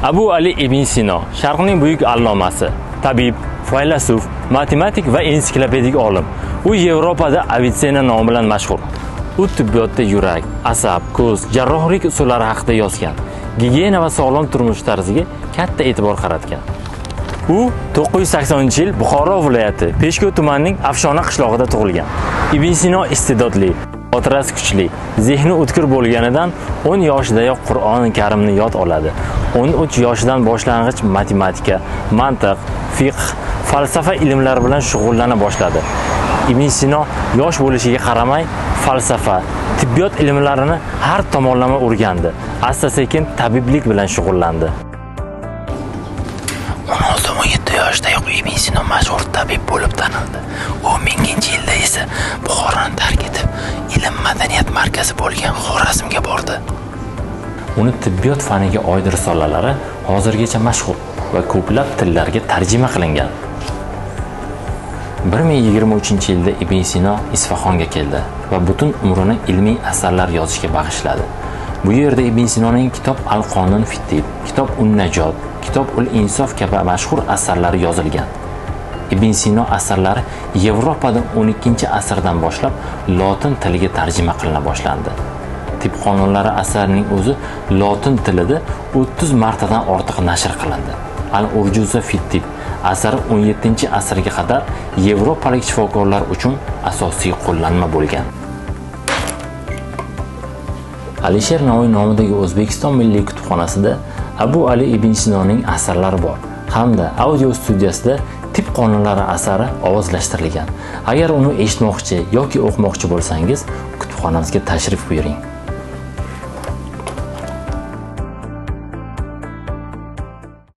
Abu Ali ibn Sino, Sharqning buyuk allomasi, tabib, faylasuf, matematik va ensiklopedik olim. U Yevropada Avicenna nomi bilan mashhur. U tibbiyotda yurak, asab, ko'z, jarrohlik usullari haqida yozgan. Gigiyena va sog'lom turmush tarziga katta e'tibor qaratgan. U 980-yil Buxoro viloyati Peshko tumanining Afshona qishlog'ida tug'ilgan. Ibn Sino iste'dodli, xotirasi kuchli, zehni o'tkir bo'lganidan 10 yoshidayoq Qur'oni Karimni yod oladi. 13 yoshidan boshlang'ich matematika, mantiq, fiqh, falsafa ilmlari bilan shug'ullana boshladi. Ibn Sino yosh bo'lishiga qaramay, falsafa, tibbiyot ilmlarini har tomonlama o'rgandi. Asta-sekin tabiblik bilan shug'ullandi. 16-17 yoshdayoq Ibn Sino mashhur tabib bo'lib tanildi. U 1000-yilda esa Buxoroni tark etib, ilm madaniyat markazi bo'lgan Xorazmga bordi. Uni tibbiyot faniga oid risolalari hozirgacha mashhur va ko'plab tillarga tarjima qilingan. 1023-yilda Ibn Sino Isfahonga keldi va butun umrini ilmiy asarlar yozishga bag'ishladi. Bu yerda Ibn Sinoning Kitob al-Qonun fi-Tibb, Kitob un-Najot, Kitob ul-Insof kabi mashhur asarlari yozilgan. Ibn Sino asarlari Yevropada 12-asrdan boshlab lotin tiliga tarjima qilina boshlandi. Tibb qonunlari asarining o'zi lotin tilida 30 martadan ortiq nashr qilindi. Al-Urjuza fi-Tibb asari 17-asrga qadar yevropalik shifokorlar uchun asosiy qo'llanma bo'lgan. Alisher Navoiy nomidagi O'zbekiston Milliy kutubxonasida Abu Ali ibn Sinoning asarlari bor hamda audio studiyasida Tibb qonunlari asari ovozlashtirilgan. Agar uni eshitmoqchi yoki o'qimoqchi bo'lsangiz, kutubxonamizga tashrif buyuring.